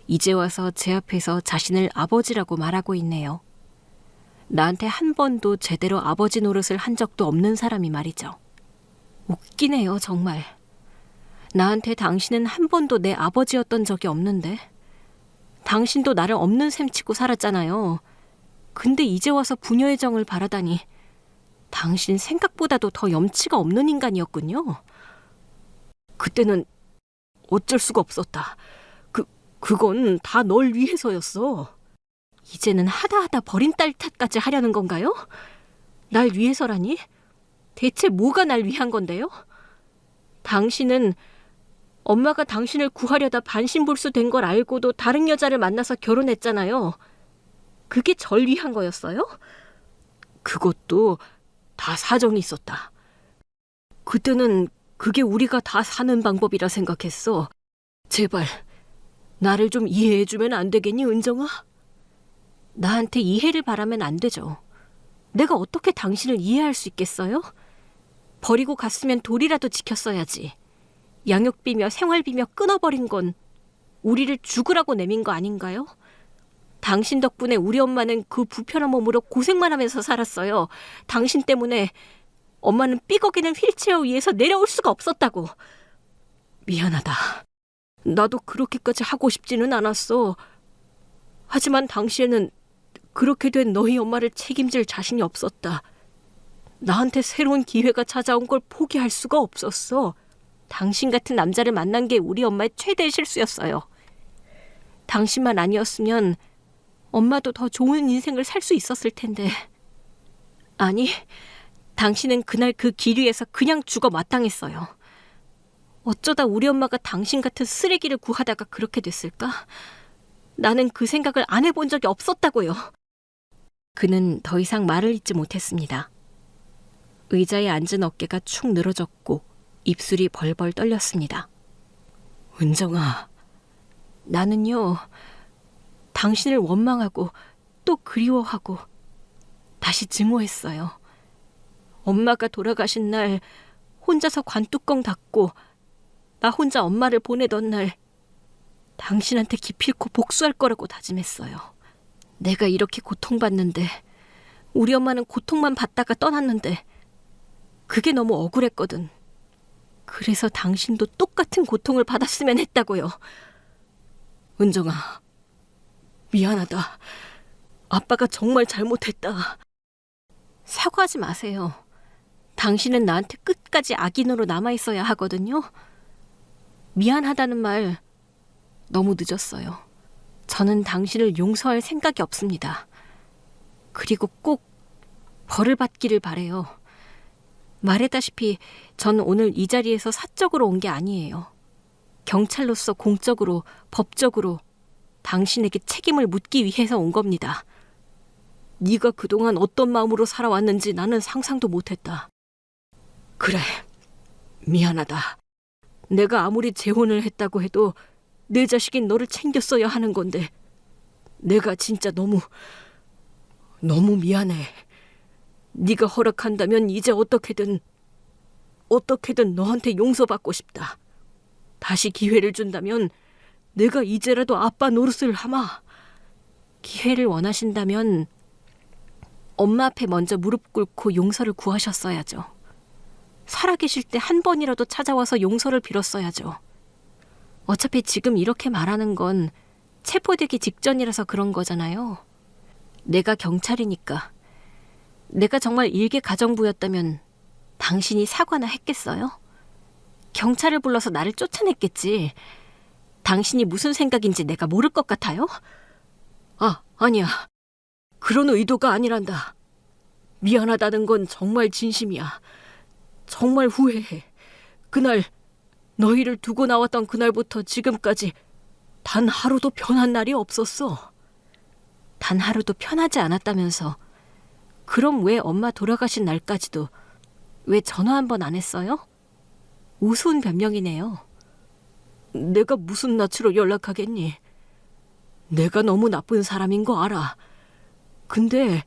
이제 와서 제 앞에서 자신을 아버지라고 말하고 있네요. 나한테 한 번도 제대로 아버지 노릇을 한 적도 없는 사람이 말이죠. 웃기네요, 정말. 나한테 당신은 한 번도 내 아버지였던 적이 없는데 당신도 나를 없는 셈 치고 살았잖아요. 근데 이제 와서 부녀의 정을 바라다니 당신 생각보다도 더 염치가 없는 인간이었군요. 그때는 어쩔 수가 없었다. 그건 다 널 위해서였어. 이제는 하다 버린 딸 탓까지 하려는 건가요? 날 위해서라니? 대체 뭐가 날 위한 건데요? 당신은 엄마가 당신을 구하려다 반신불수 된 걸 알고도 다른 여자를 만나서 결혼했잖아요. 그게 절 위한 거였어요? 그것도 다 사정이 있었다. 그때는 그게 우리가 다 사는 방법이라 생각했어. 제발 나를 좀 이해해주면 안 되겠니, 은정아? 나한테 이해를 바라면 안 되죠. 내가 어떻게 당신을 이해할 수 있겠어요? 버리고 갔으면 돌이라도 지켰어야지. 양육비며 생활비며 끊어버린 건 우리를 죽으라고 내민 거 아닌가요? 당신 덕분에 우리 엄마는 그 불편한 몸으로 고생만 하면서 살았어요. 당신 때문에 엄마는 삐걱이는 휠체어 위에서 내려올 수가 없었다고. 미안하다. 나도 그렇게까지 하고 싶지는 않았어. 하지만 당시에는 그렇게 된 너희 엄마를 책임질 자신이 없었다. 나한테 새로운 기회가 찾아온 걸 포기할 수가 없었어. 당신 같은 남자를 만난 게 우리 엄마의 최대의 실수였어요. 당신만 아니었으면 엄마도 더 좋은 인생을 살 수 있었을 텐데. 아니, 당신은 그날 그 길 위에서 그냥 죽어 마땅했어요. 어쩌다 우리 엄마가 당신 같은 쓰레기를 구하다가 그렇게 됐을까? 나는 그 생각을 안 해본 적이 없었다고요. 그는 더 이상 말을 잇지 못했습니다. 의자에 앉은 어깨가 축 늘어졌고 입술이 벌벌 떨렸습니다. 은정아, 나는요, 당신을 원망하고 또 그리워하고 다시 증오했어요. 엄마가 돌아가신 날 혼자서 관뚜껑 닫고 나 혼자 엄마를 보내던 날 당신한테 기필코 복수할 거라고 다짐했어요. 내가 이렇게 고통받는데 우리 엄마는 고통만 받다가 떠났는데 그게 너무 억울했거든. 그래서 당신도 똑같은 고통을 받았으면 했다고요. 은정아, 미안하다. 아빠가 정말 잘못했다. 사과하지 마세요. 당신은 나한테 끝까지 악인으로 남아있어야 하거든요. 미안하다는 말 너무 늦었어요. 저는 당신을 용서할 생각이 없습니다. 그리고 꼭 벌을 받기를 바래요. 말했다시피 전 오늘 이 자리에서 사적으로 온 게 아니에요. 경찰로서 공적으로, 법적으로 당신에게 책임을 묻기 위해서 온 겁니다. 네가 그동안 어떤 마음으로 살아왔는지 나는 상상도 못했다. 그래, 미안하다. 내가 아무리 재혼을 했다고 해도 내 자식인 너를 챙겼어야 하는 건데 내가 진짜 너무 미안해. 네가 허락한다면 이제 어떻게든 너한테 용서받고 싶다. 다시 기회를 준다면 내가 이제라도 아빠 노릇을 하마. 기회를 원하신다면 엄마 앞에 먼저 무릎 꿇고 용서를 구하셨어야죠. 살아계실 때 한 번이라도 찾아와서 용서를 빌었어야죠. 어차피 지금 이렇게 말하는 건 체포되기 직전이라서 그런 거잖아요. 내가 경찰이니까. 내가 정말 일개 가정부였다면 당신이 사과나 했겠어요? 경찰을 불러서 나를 쫓아냈겠지. 당신이 무슨 생각인지 내가 모를 것 같아요? 아니야. 그런 의도가 아니란다. 미안하다는 건 정말 진심이야. 정말 후회해. 그날 너희를 두고 나왔던 그날부터 지금까지 단 하루도 편한 날이 없었어. 단 하루도 편하지 않았다면서. 그럼 왜 엄마 돌아가신 날까지도 왜 전화 한 번 안 했어요? 우스운 변명이네요. 내가 무슨 낯으로 연락하겠니? 내가 너무 나쁜 사람인 거 알아. 근데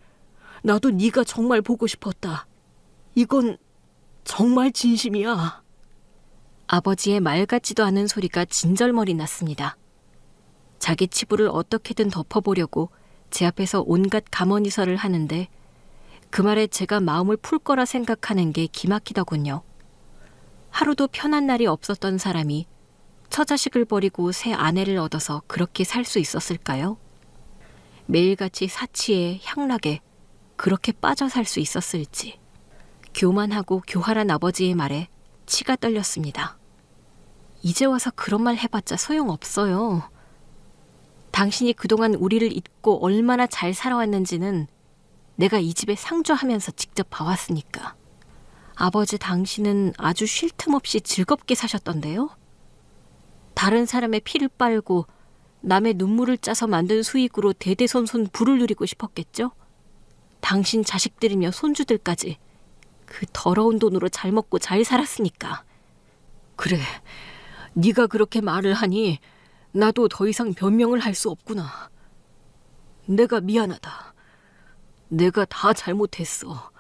나도 네가 정말 보고 싶었다. 이건 정말 진심이야. 아버지의 말 같지도 않은 소리가 진절머리 났습니다. 자기 치부를 어떻게든 덮어보려고 제 앞에서 온갖 가머니설을 하는데 그 말에 제가 마음을 풀 거라 생각하는 게 기막히더군요. 하루도 편한 날이 없었던 사람이 처자식을 버리고 새 아내를 얻어서 그렇게 살 수 있었을까요? 매일같이 사치에 향락에 그렇게 빠져 살 수 있었을지. 교만하고 교활한 아버지의 말에 치가 떨렸습니다. 이제 와서 그런 말 해봤자 소용없어요. 당신이 그동안 우리를 잊고 얼마나 잘 살아왔는지는 내가 이 집에 상주하면서 직접 봐왔으니까. 아버지 당신은 아주 쉴 틈 없이 즐겁게 사셨던데요? 다른 사람의 피를 빨고 남의 눈물을 짜서 만든 수익으로 대대손손 부를 누리고 싶었겠죠? 당신 자식들이며 손주들까지 그 더러운 돈으로 잘 먹고 잘 살았으니까. 그래, 네가 그렇게 말을 하니 나도 더 이상 변명을 할 수 없구나. 내가 미안하다. 내가 다 잘못했어.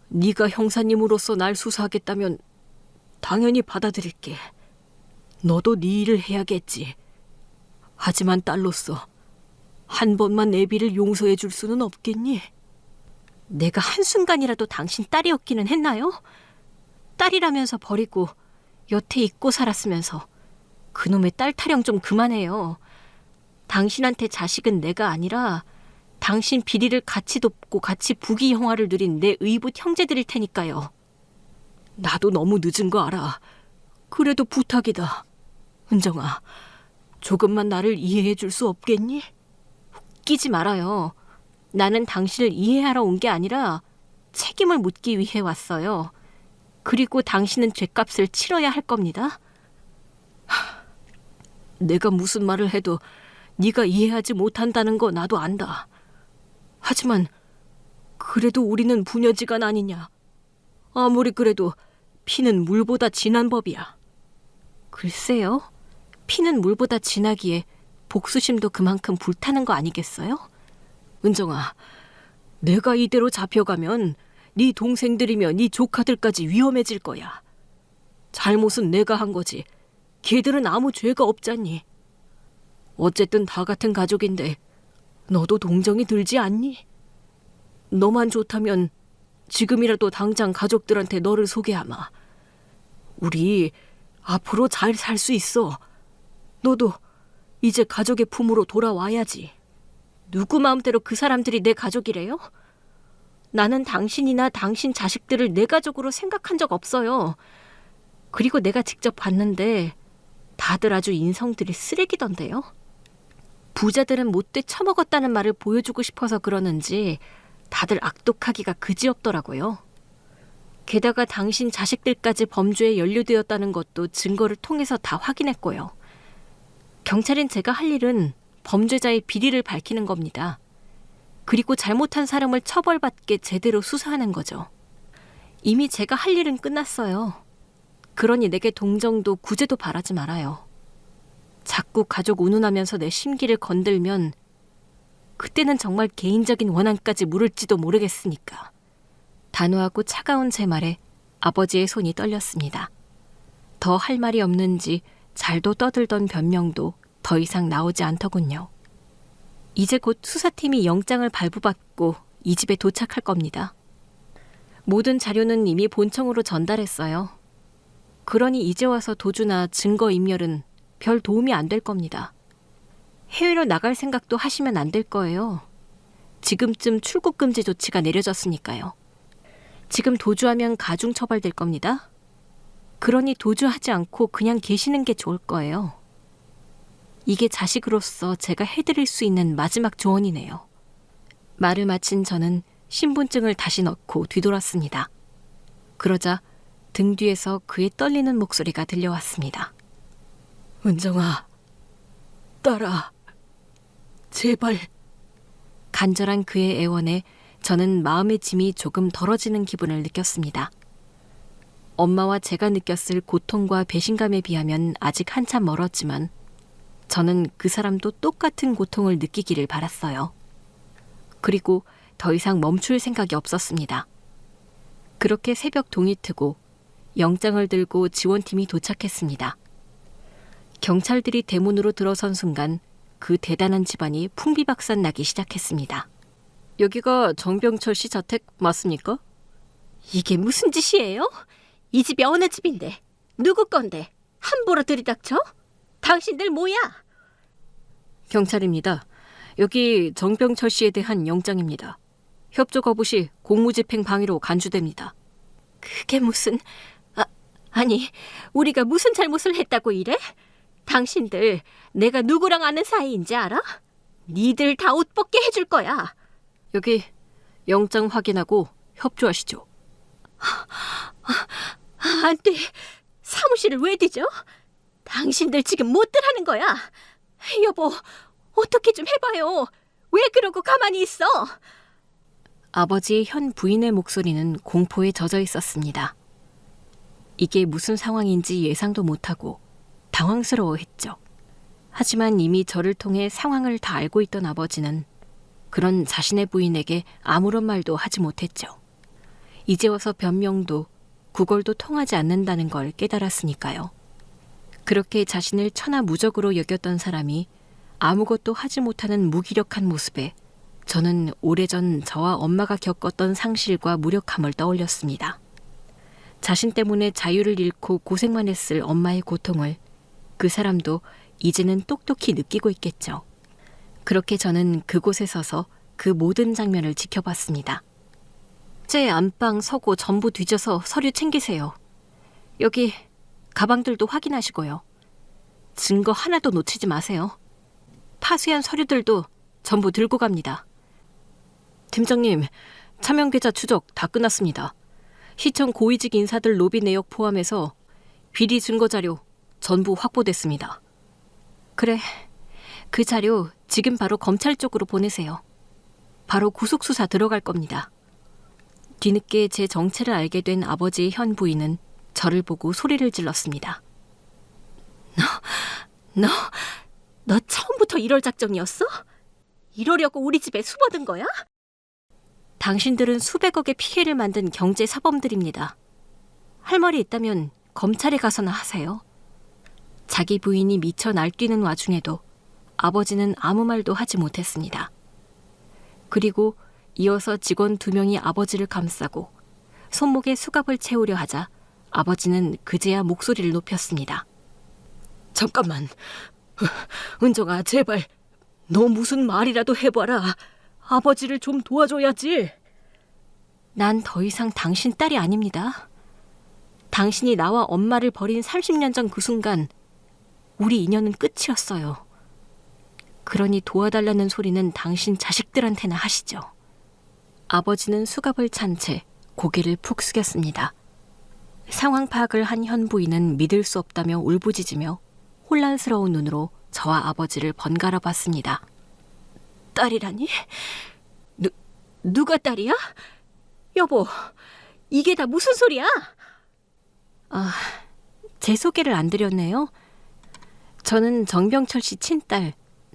네가 형사님으로서 날 수사하겠다면 당연히 받아들일게. 너도 네 일을 해야겠지. 하지만 딸로서 한 번만 애비를 용서해 줄 수는 없겠니? 내가 한순간이라도 당신 딸이었기는 했나요? 딸이라면서 버리고 여태 잊고 살았으면서 그놈의 딸 타령 좀 그만해요. 당신한테 자식은 내가 아니라 당신 비리를 같이 돕고 같이 부귀영화를 누린 내 의붓 형제들일 테니까요. 나도 너무 늦은 거 알아. 그래도 부탁이다. 은정아, 조금만 나를 이해해 줄 수 없겠니? 웃기지 말아요. 나는 당신을 이해하러 온 게 아니라 책임을 묻기 위해 왔어요. 그리고 당신은 죗값을 치러야 할 겁니다. 내가 무슨 말을 해도 네가 이해하지 못한다는 거 나도 안다. 하지만 그래도 우리는 부녀지간 아니냐. 아무리 그래도 피는 물보다 진한 법이야. 글쎄요. 피는 물보다 진하기에 복수심도 그만큼 불타는 거 아니겠어요? 은정아, 내가 이대로 잡혀가면 네 동생들이며 네 조카들까지 위험해질 거야. 잘못은 내가 한 거지. 걔들은 아무 죄가 없잖니. 어쨌든 다 같은 가족인데 너도 동정이 들지 않니? 너만 좋다면 지금이라도 당장 가족들한테 너를 소개하마. 우리 앞으로 잘 살 수 있어. 너도 이제 가족의 품으로 돌아와야지. 누구 마음대로 그 사람들이 내 가족이래요? 나는 당신이나 당신 자식들을 내 가족으로 생각한 적 없어요. 그리고 내가 직접 봤는데 다들 아주 인성들이 쓰레기던데요. 부자들은 못돼 처먹었다는 말을 보여주고 싶어서 그러는지 다들 악독하기가 그지없더라고요. 게다가 당신 자식들까지 범죄에 연루되었다는 것도 증거를 통해서 다 확인했고요. 경찰인 제가 할 일은 범죄자의 비리를 밝히는 겁니다. 그리고 잘못한 사람을 처벌받게 제대로 수사하는 거죠. 이미 제가 할 일은 끝났어요. 그러니 내게 동정도 구제도 바라지 말아요. 자꾸 가족 운운하면서 내 심기를 건들면 그때는 정말 개인적인 원한까지 물을지도 모르겠으니까. 단호하고 차가운 제 말에 아버지의 손이 떨렸습니다. 더 할 말이 없는지 잘도 떠들던 변명도 더 이상 나오지 않더군요. 이제 곧 수사팀이 영장을 발부받고 이 집에 도착할 겁니다. 모든 자료는 이미 본청으로 전달했어요. 그러니 이제 와서 도주나 증거인멸은 별 도움이 안 될 겁니다. 해외로 나갈 생각도 하시면 안 될 거예요. 지금쯤 출국 금지 조치가 내려졌으니까요. 지금 도주하면 가중 처벌될 겁니다. 그러니 도주하지 않고 그냥 계시는 게 좋을 거예요. 이게 자식으로서 제가 해드릴 수 있는 마지막 조언이네요. 말을 마친 저는 신분증을 다시 넣고 뒤돌았습니다. 그러자 등 뒤에서 그의 떨리는 목소리가 들려왔습니다. 은정아, 딸아, 제발. 간절한 그의 애원에 저는 마음의 짐이 조금 덜어지는 기분을 느꼈습니다. 엄마와 제가 느꼈을 고통과 배신감에 비하면 아직 한참 멀었지만 저는 그 사람도 똑같은 고통을 느끼기를 바랐어요. 그리고 더 이상 멈출 생각이 없었습니다. 그렇게 새벽 동이 트고 영장을 들고 지원팀이 도착했습니다. 경찰들이 대문으로 들어선 순간 그 대단한 집안이 풍비박산 나기 시작했습니다. 여기가 정병철 씨 자택 맞습니까? 이게 무슨 짓이에요? 이 집이 어느 집인데? 누구 건데? 함부로 들이닥쳐? 당신들 뭐야? 경찰입니다. 여기 정병철 씨에 대한 영장입니다. 협조 거부 시 공무집행 방해로 간주됩니다. 그게 무슨... 아니, 우리가 무슨 잘못을 했다고 이래? 당신들 내가 누구랑 아는 사이인지 알아? 니들 다 옷 벗게 해줄 거야. 여기 영장 확인하고 협조하시죠. 안 돼. 사무실을 왜 뒤져? 당신들 지금 못들 하는 거야. 여보, 어떻게 좀 해봐요. 왜 그러고 가만히 있어? 아버지의 현 부인의 목소리는 공포에 젖어 있었습니다. 이게 무슨 상황인지 예상도 못하고 당황스러워했죠. 하지만 이미 저를 통해 상황을 다 알고 있던 아버지는 그런 자신의 부인에게 아무런 말도 하지 못했죠. 이제 와서 변명도 구걸도 통하지 않는다는 걸 깨달았으니까요. 그렇게 자신을 천하무적으로 여겼던 사람이 아무것도 하지 못하는 무기력한 모습에 저는 오래전 저와 엄마가 겪었던 상실과 무력함을 떠올렸습니다. 자신 때문에 자유를 잃고 고생만 했을 엄마의 고통을 그 사람도 이제는 똑똑히 느끼고 있겠죠. 그렇게 저는 그곳에 서서 그 모든 장면을 지켜봤습니다. 제 안방 서고 전부 뒤져서 서류 챙기세요. 여기 가방들도 확인하시고요. 증거 하나도 놓치지 마세요. 파쇄한 서류들도 전부 들고 갑니다. 팀장님, 차명계좌 추적 다 끝났습니다. 시청 고위직 인사들 로비 내역 포함해서 비리 증거 자료 전부 확보됐습니다. 그래, 그 자료 지금 바로 검찰 쪽으로 보내세요. 바로 구속수사 들어갈 겁니다. 뒤늦게 제 정체를 알게 된 아버지의 현 부인은 저를 보고 소리를 질렀습니다. 너 처음부터 이럴 작정이었어? 이러려고 우리 집에 숨어든 거야? 당신들은 수백억의 피해를 만든 경제사범들입니다. 할 말이 있다면 검찰에 가서나 하세요. 자기 부인이 미쳐 날뛰는 와중에도 아버지는 아무 말도 하지 못했습니다. 그리고 이어서 직원 2명이 아버지를 감싸고 손목에 수갑을 채우려 하자 아버지는 그제야 목소리를 높였습니다. 잠깐만. 은정아, 제발. 너 무슨 말이라도 해봐라. 아버지를 좀 도와줘야지. 난 더 이상 당신 딸이 아닙니다. 당신이 나와 엄마를 버린 30년 전 그 순간 우리 인연은 끝이었어요. 그러니 도와달라는 소리는 당신 자식들한테나 하시죠. 아버지는 수갑을 찬 채 고개를 푹 숙였습니다. 상황 파악을 한 현 부인은 믿을 수 없다며 울부짖으며 혼란스러운 눈으로 저와 아버지를 번갈아 봤습니다. 딸이라니? 누가 딸이야? 여보, 이게 다 무슨 소리야? 제 소개를 안 드렸네요. 저는 정병철 씨 친딸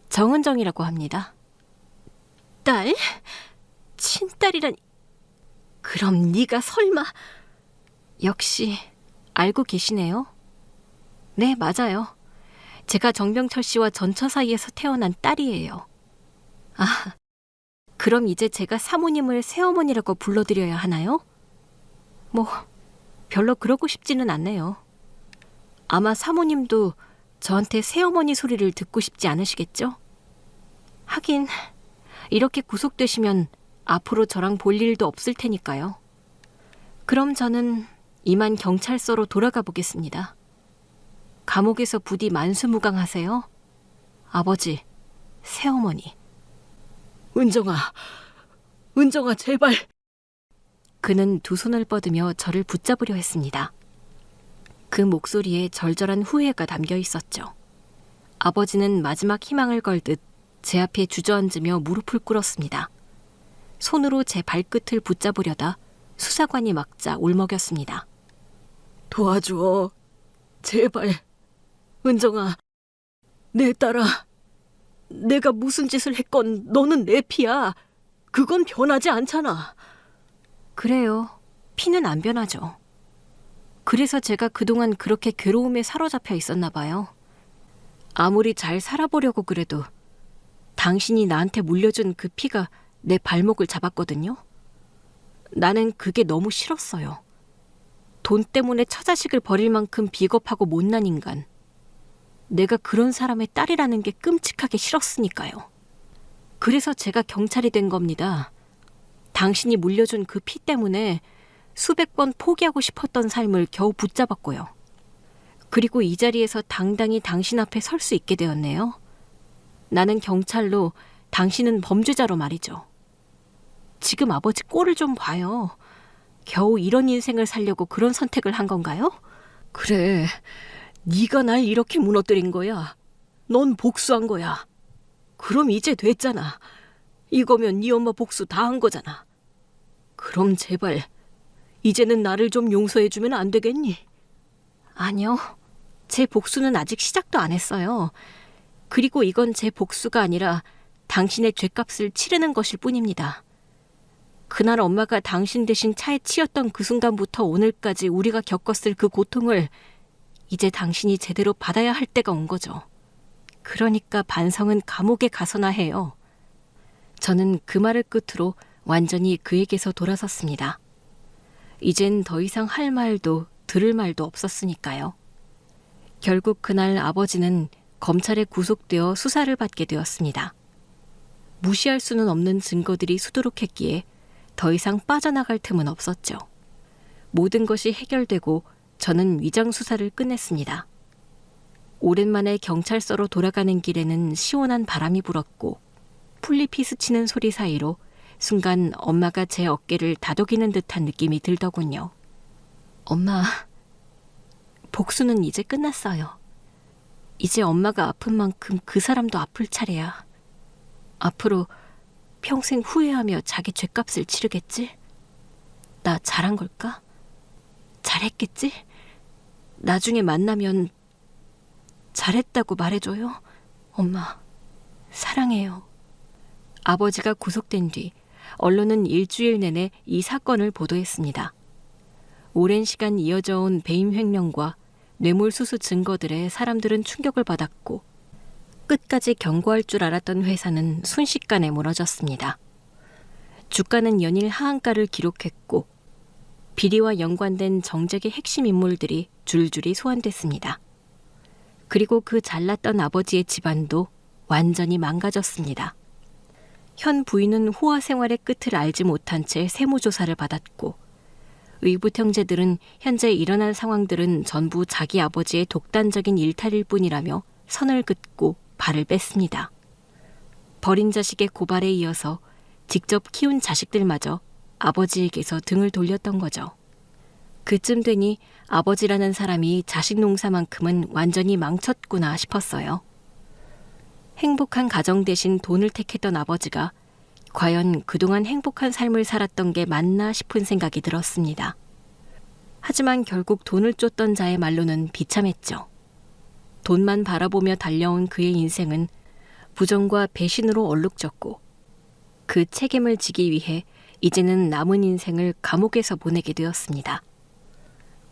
정은정이라고 합니다. 딸? 친딸이라니. 그럼 네가 설마... 역시 알고 계시네요. 네, 맞아요. 제가 정병철 씨와 전처 사이에서 태어난 딸이에요. 그럼 이제 제가 사모님을 새어머니라고 불러드려야 하나요? 뭐, 별로 그러고 싶지는 않네요. 아마 사모님도 저한테 새어머니 소리를 듣고 싶지 않으시겠죠? 하긴, 이렇게 구속되시면 앞으로 저랑 볼 일도 없을 테니까요. 그럼 저는 이만 경찰서로 돌아가 보겠습니다. 감옥에서 부디 만수무강하세요. 아버지, 새어머니. 은정아, 제발. 그는 두 손을 뻗으며 저를 붙잡으려 했습니다. 그 목소리에 절절한 후회가 담겨 있었죠. 아버지는 마지막 희망을 걸듯 제 앞에 주저앉으며 무릎을 꿇었습니다. 손으로 제 발끝을 붙잡으려다 수사관이 막자 울먹였습니다. 도와줘. 제발. 은정아, 내 딸아. 내가 무슨 짓을 했건 너는 내 피야. 그건 변하지 않잖아. 그래요. 피는 안 변하죠. 그래서 제가 그동안 그렇게 괴로움에 사로잡혀 있었나 봐요. 아무리 잘 살아보려고 그래도 당신이 나한테 물려준 그 피가 내 발목을 잡았거든요. 나는 그게 너무 싫었어요. 돈 때문에 처자식을 버릴 만큼 비겁하고 못난 인간. 내가 그런 사람의 딸이라는 게 끔찍하게 싫었으니까요. 그래서 제가 경찰이 된 겁니다. 당신이 물려준 그 피 때문에 수백 번 포기하고 싶었던 삶을 겨우 붙잡았고요. 그리고 이 자리에서 당당히 당신 앞에 설 수 있게 되었네요. 나는 경찰로, 당신은 범죄자로 말이죠. 지금 아버지 꼴을 좀 봐요. 겨우 이런 인생을 살려고 그런 선택을 한 건가요? 그래, 네가 날 이렇게 무너뜨린 거야. 넌 복수한 거야. 그럼 이제 됐잖아. 이거면 네 엄마 복수 다 한 거잖아. 그럼 제발 이제는 나를 좀 용서해주면 안 되겠니? 아니요. 제 복수는 아직 시작도 안 했어요. 그리고 이건 제 복수가 아니라 당신의 죗값을 치르는 것일 뿐입니다. 그날 엄마가 당신 대신 차에 치였던 그 순간부터 오늘까지 우리가 겪었을 그 고통을 이제 당신이 제대로 받아야 할 때가 온 거죠. 그러니까 반성은 감옥에 가서나 해요. 저는 그 말을 끝으로 완전히 그에게서 돌아섰습니다. 이젠 더 이상 할 말도 들을 말도 없었으니까요. 결국 그날 아버지는 검찰에 구속되어 수사를 받게 되었습니다. 무시할 수는 없는 증거들이 수두룩했기에 더 이상 빠져나갈 틈은 없었죠. 모든 것이 해결되고 저는 위장 수사를 끝냈습니다. 오랜만에 경찰서로 돌아가는 길에는 시원한 바람이 불었고 풀잎이 스치는 소리 사이로 순간 엄마가 제 어깨를 다독이는 듯한 느낌이 들더군요. 엄마, 복수는 이제 끝났어요. 이제 엄마가 아픈 만큼 그 사람도 아플 차례야. 앞으로 평생 후회하며 자기 죗값을 치르겠지? 나 잘한 걸까? 잘했겠지? 나중에 만나면 잘했다고 말해줘요. 엄마, 사랑해요. 아버지가 구속된 뒤 언론은 일주일 내내 이 사건을 보도했습니다. 오랜 시간 이어져 온 배임 횡령과 뇌물수수 증거들에 사람들은 충격을 받았고 끝까지 경고할 줄 알았던 회사는 순식간에 무너졌습니다. 주가는 연일 하한가를 기록했고 비리와 연관된 정적의 핵심 인물들이 줄줄이 소환됐습니다. 그리고 그 잘났던 아버지의 집안도 완전히 망가졌습니다. 현 부인은 호화 생활의 끝을 알지 못한 채 세무조사를 받았고, 의붓 형제들은 현재 일어난 상황들은 전부 자기 아버지의 독단적인 일탈일 뿐이라며 선을 긋고 발을 뺐습니다. 버린 자식의 고발에 이어서 직접 키운 자식들마저 아버지에게서 등을 돌렸던 거죠. 그쯤 되니 아버지라는 사람이 자식 농사만큼은 완전히 망쳤구나 싶었어요. 행복한 가정 대신 돈을 택했던 아버지가 과연 그동안 행복한 삶을 살았던 게 맞나 싶은 생각이 들었습니다. 하지만 결국 돈을 쫓던 자의 말로는 비참했죠. 돈만 바라보며 달려온 그의 인생은 부정과 배신으로 얼룩졌고, 그 책임을 지기 위해 이제는 남은 인생을 감옥에서 보내게 되었습니다.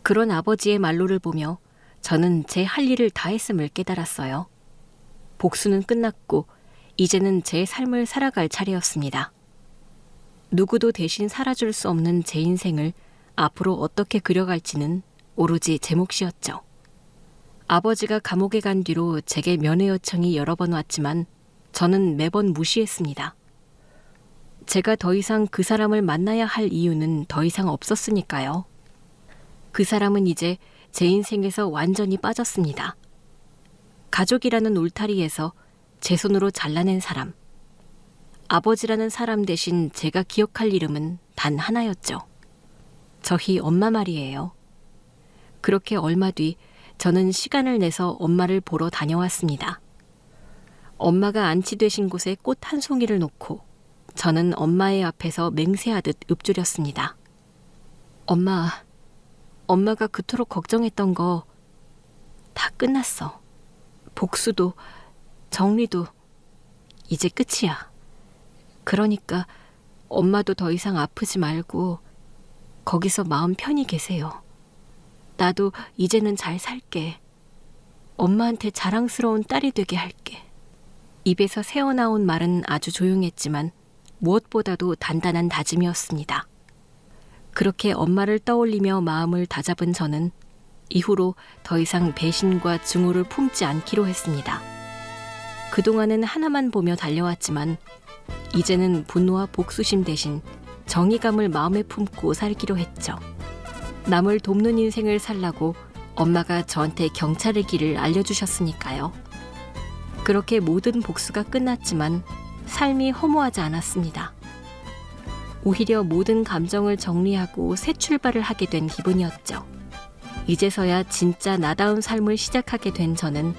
그런 아버지의 말로를 보며 저는 제 할 일을 다 했음을 깨달았어요. 복수는 끝났고 이제는 제 삶을 살아갈 차례였습니다. 누구도 대신 살아줄 수 없는 제 인생을 앞으로 어떻게 그려갈지는 오로지 제 몫이었죠. 아버지가 감옥에 간 뒤로 제게 면회 요청이 여러 번 왔지만 저는 매번 무시했습니다. 제가 더 이상 그 사람을 만나야 할 이유는 더 이상 없었으니까요. 그 사람은 이제 제 인생에서 완전히 빠졌습니다. 가족이라는 울타리에서 제 손으로 잘라낸 사람, 아버지라는 사람 대신 제가 기억할 이름은 단 하나였죠. 저희 엄마 말이에요. 그렇게 얼마 뒤 저는 시간을 내서 엄마를 보러 다녀왔습니다. 엄마가 안치되신 곳에 꽃 한 송이를 놓고 저는 엄마의 앞에서 맹세하듯 읊조렸습니다. 엄마가 그토록 걱정했던 거 다 끝났어. 복수도 정리도 이제 끝이야. 그러니까 엄마도 더 이상 아프지 말고 거기서 마음 편히 계세요. 나도 이제는 잘 살게. 엄마한테 자랑스러운 딸이 되게 할게. 입에서 새어나온 말은 아주 조용했지만 무엇보다도 단단한 다짐이었습니다. 그렇게 엄마를 떠올리며 마음을 다잡은 저는 이후로 더 이상 배신과 증오를 품지 않기로 했습니다. 그동안은 하나만 보며 달려왔지만 이제는 분노와 복수심 대신 정의감을 마음에 품고 살기로 했죠. 남을 돕는 인생을 살라고 엄마가 저한테 경찰의 길을 알려주셨으니까요. 그렇게 모든 복수가 끝났지만 삶이 허무하지 않았습니다. 오히려 모든 감정을 정리하고 새 출발을 하게 된 기분이었죠. 이제서야 진짜 나다운 삶을 시작하게 된 저는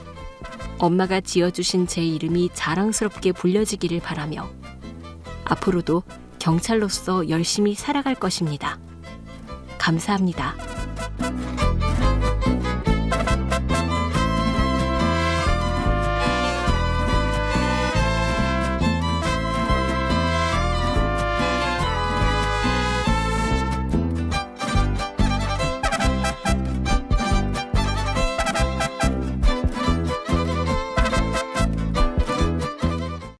엄마가 지어주신 제 이름이 자랑스럽게 불려지기를 바라며 앞으로도 경찰로서 열심히 살아갈 것입니다. 감사합니다.